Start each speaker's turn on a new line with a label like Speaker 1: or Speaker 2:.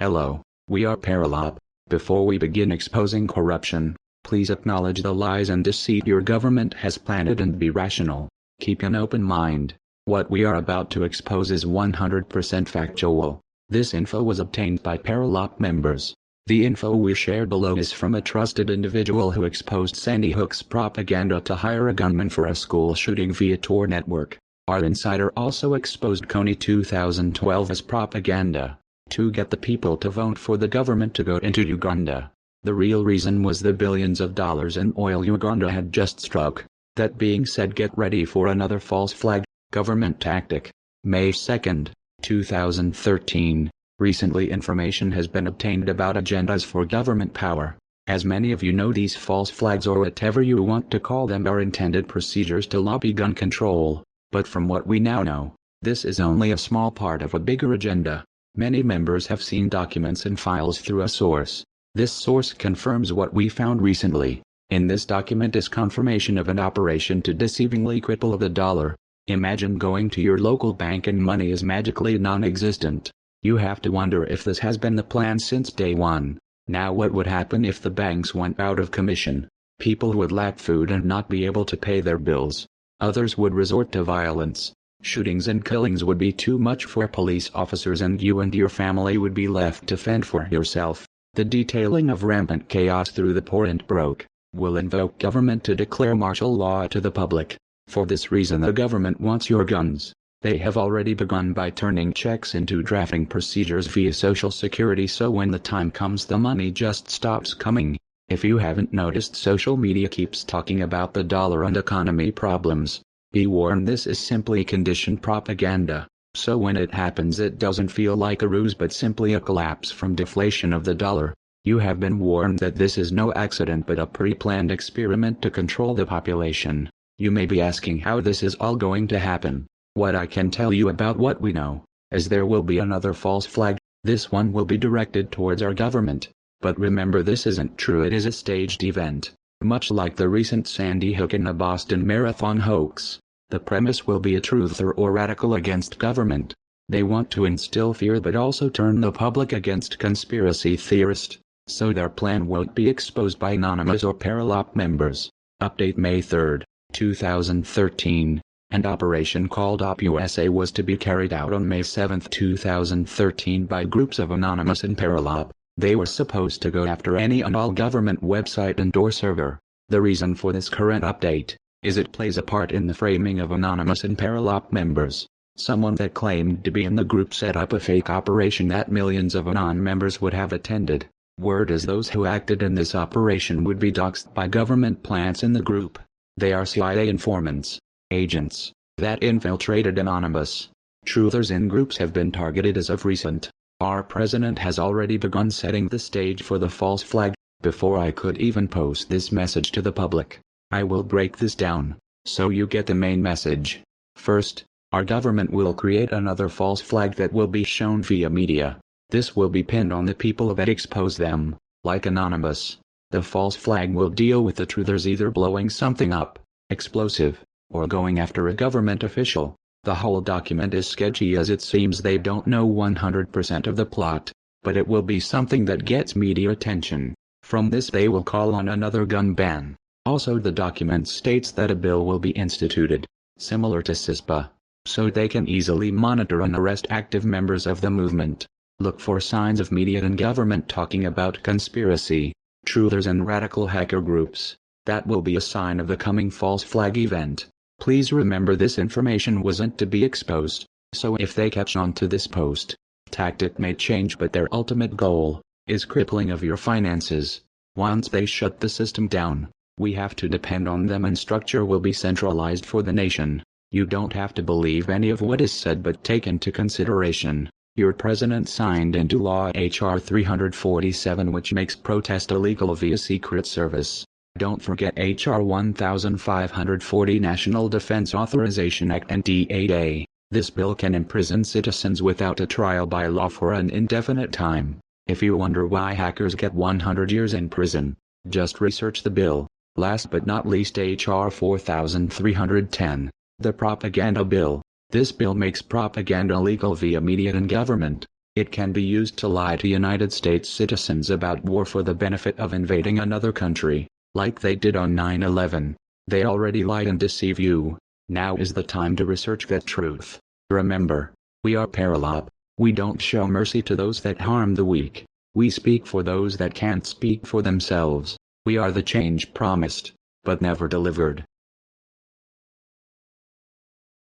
Speaker 1: Hello, we are Perilop. Before we begin exposing corruption, please acknowledge the lies and deceit your government has planted and be rational. Keep an open mind. What we are about to expose is 100% factual. This info was obtained by Perilop members. The info we share below is from a trusted individual who exposed Sandyhook's propaganda to hire a gunman for a school shooting via Tor network. Our insider also exposed Kony 2012 as propaganda to get the people to vote for the government to go into Uganda. The real reason was the billions of dollars in oil Uganda had just struck. That being said, get ready for another false flag government tactic. May 2, 2013. Recently information has been obtained about agendas for government power. As many of you know, these false flags, or whatever you want to call them, are intended procedures to lobby gun control. But from what we now know, this is only a small part of a bigger agenda. Many members have seen documents and files through a source. This source confirms what we found recently. In this document is confirmation of an operation to deceivingly cripple the dollar. Imagine going to your local bank and money is magically non-existent. You have to wonder if this has been the plan since day one. Now what would happen if the banks went out of commission? People would lack food and not be able to pay their bills. Others would resort to violence. Shootings and killings would be too much for police officers, and you and your family would be left to fend for yourself. The detailing of rampant chaos through the poor and broke will invoke government to declare martial law to the public. For this reason the government wants your guns. They have already begun by turning checks into drafting procedures via Social Security, so when the time comes the money just stops coming. If you haven't noticed, social media keeps talking about the dollar and economy problems. Be warned, this is simply conditioned propaganda. So when it happens, it doesn't feel like a ruse but simply a collapse from deflation of the dollar. You have been warned that this is no accident but a pre-planned experiment to control the population. You may be asking how this is all going to happen. What I can tell you about what we know is there will be another false flag. This one will be directed towards our government. But remember, this isn't true, it is a staged event. Much like the recent Sandy Hook and the Boston Marathon hoax, the premise will be a truther or radical against government. They want to instill fear but also turn the public against conspiracy theorists, so their plan won't be exposed by anonymous or Perilop members. Update May 3, 2013. An operation called OpUSA was to be carried out on May 7, 2013 by groups of anonymous and Perilop. They were supposed to go after any and all government website and or server. The reason for this current update is it plays a part in the framing of anonymous and Perilop members. Someone that claimed to be in the group set up a fake operation that millions of anon members would have attended. Word is those who acted in this operation would be doxxed by government plants in the group. They are CIA informants, agents, that infiltrated anonymous. Truthers in groups have been targeted as of recent. Our president has already begun setting the stage for the false flag. Before I could even post this message to the public, I will break this down, so you get the main message. First, our government will create another false flag that will be shown via media. This will be pinned on the people that expose them, like anonymous. The false flag will deal with the truthers either blowing something up, explosive, or going after a government official. The whole document is sketchy as it seems they don't know 100% of the plot, but it will be something that gets media attention. From this they will call on another gun ban. Also the document states that a bill will be instituted, similar to CISPA, so they can easily monitor and arrest active members of the movement. Look for signs of media and government talking about conspiracy, truthers and radical hacker groups. That will be a sign of the coming false flag event. Please remember, this information wasn't to be exposed, so if they catch on to this post, tactic may change, but their ultimate goal is crippling of your finances. Once they shut the system down, we have to depend on them and structure will be centralized for the nation. You don't have to believe any of what is said, but take into consideration. Your president signed into law H.R. 347, which makes protest illegal via Secret Service. Don't forget H.R. 1540, National Defense Authorization Act NDAA. This bill can imprison citizens without a trial by law for an indefinite time. If you wonder why hackers get 100 years in prison, just research the bill. Last but not least, H.R. 4310, the propaganda bill. This bill makes propaganda legal via media and government. It can be used to lie to United States citizens about war for the benefit of invading another country, like they did on 9/11. They already lied and deceive you. Now is the time to research that truth. Remember, we are Perilop. We don't show mercy to those that harm the weak. We speak for those that can't speak for themselves. We are the change promised, but never delivered.